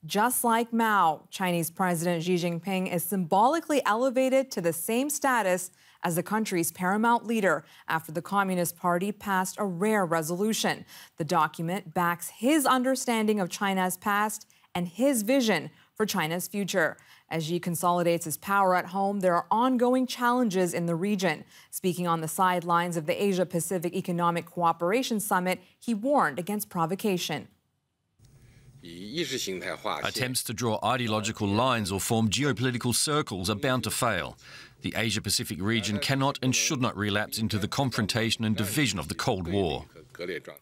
Just like Mao, Chinese President Xi Jinping is symbolically elevated to the same status as the country's paramount leader after the Communist Party passed a rare resolution. The document backs his understanding of China's past and his vision for China's future. As Xi consolidates his power at home, there are ongoing challenges in the region. Speaking on the sidelines of the Asia-Pacific Economic Cooperation Summit, he warned against provocation. Attempts to draw ideological lines or form geopolitical circles are bound to fail. The Asia-Pacific region cannot and should not relapse into the confrontation and division of the Cold War.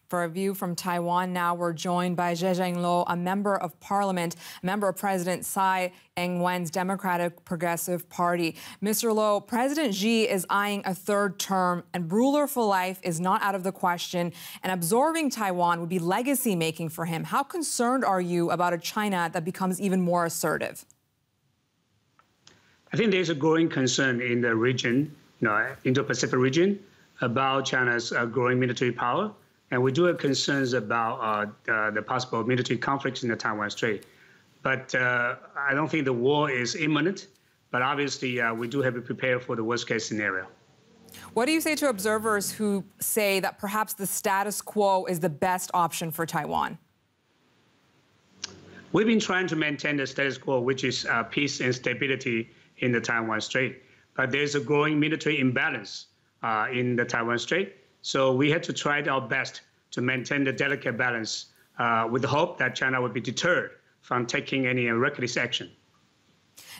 For a view from Taiwan, now we're joined by Zedong, a member of parliament, member of President Tsai Ing-wen's Democratic Progressive Party. Mr. Lo, President Xi is eyeing a third term, and ruler for life is not out of the question, and absorbing Taiwan would be legacy-making for him. How concerned are you about a China that becomes even more assertive? I think there's a growing concern in the region, Indo-Pacific region, about China's growing military power. And we do have concerns about the possible military conflicts in the Taiwan Strait. But I don't think the war is imminent. But obviously, we do have to prepare for the worst-case scenario. What do you say to observers who say that perhaps the status quo is the best option for Taiwan? We've been trying to maintain the status quo, which is peace and stability in the Taiwan Strait. But there's a growing military imbalance in the Taiwan Strait. So we had to try our best to maintain the delicate balance with the hope that China would be deterred from taking any reckless action.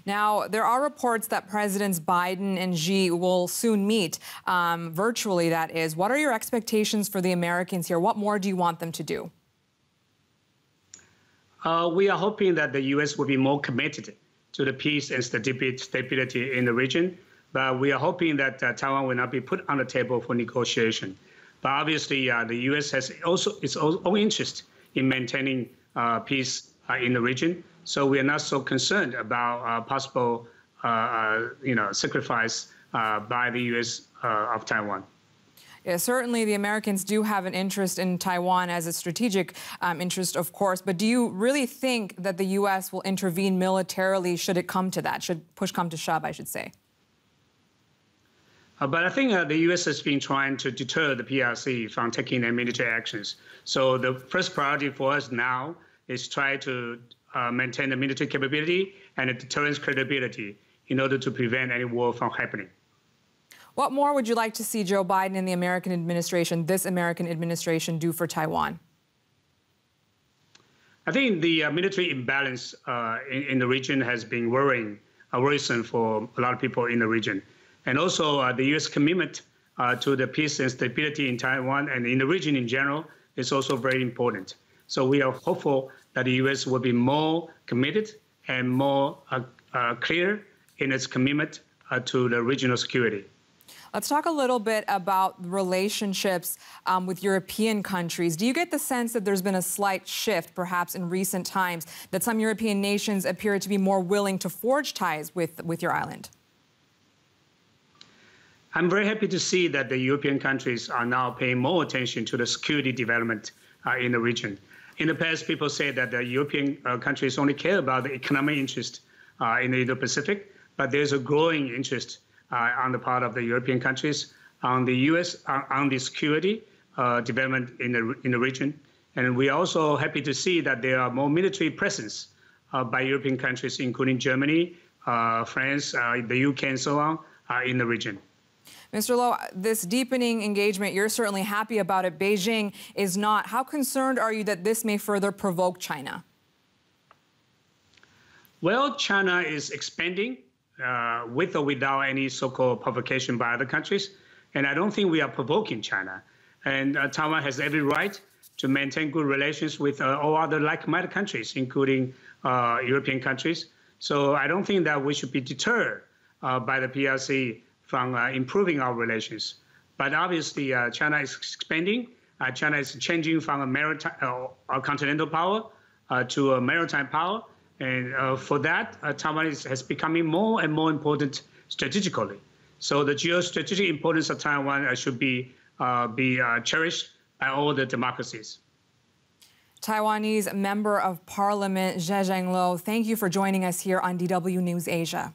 Now, there are reports that Presidents Biden and Xi will soon meet, virtually that is. What are your expectations for the Americans here? What more do you want them to do? We are hoping that the U.S. will be more committed to the peace and stability in the region. But we are hoping that Taiwan will not be put on the table for negotiation. But obviously, the U.S. has also its own interest in maintaining peace in the region. So we are not so concerned about possible, sacrifice by the U.S. Of Taiwan. Yeah, certainly the Americans do have an interest in Taiwan as a strategic interest, of course. But do you really think that the U.S. will intervene militarily should it come to that, should push come to shove, I should say? But I think the U.S. has been trying to deter the PRC from taking their military actions. So the first priority for us now is try to maintain the military capability and the deterrence credibility in order to prevent any war from happening. What more would you like to see Joe Biden and the American administration, this American administration, do for Taiwan? I think the military imbalance in the region has been worrisome for a lot of people in the region. And also the U.S. commitment to the peace and stability in Taiwan and in the region in general is also very important. So we are hopeful that the U.S. will be more committed and more clear in its commitment to the regional security. Let's talk a little bit about relationships with European countries. Do you get the sense that there's been a slight shift, perhaps in recent times, that some European nations appear to be more willing to forge ties with your island? I'm very happy to see that the European countries are now paying more attention to the security development in the region. In the past, people said that the European countries only care about the economic interest in the Indo-Pacific, but there's a growing interest on the part of the European countries on the U.S. on the security development in the region. And we are also happy to see that there are more military presence by European countries, including Germany, France, the UK, and so on, in the region. Mr. Lo, this deepening engagement, you're certainly happy about it. Beijing is not. How concerned are you that this may further provoke China? Well, China is expanding with or without any so-called provocation by other countries. And I don't think we are provoking China. And Taiwan has every right to maintain good relations with all other like-minded countries, including European countries. So I don't think that we should be deterred by the PRC from improving our relations. But obviously, China is expanding. China is changing from a maritime, continental power to a maritime power. And for that, Taiwan has becoming more and more important strategically. So the geostrategic importance of Taiwan should be cherished by all the democracies. Taiwanese Member of Parliament Zedong, thank you for joining us here on DW News Asia.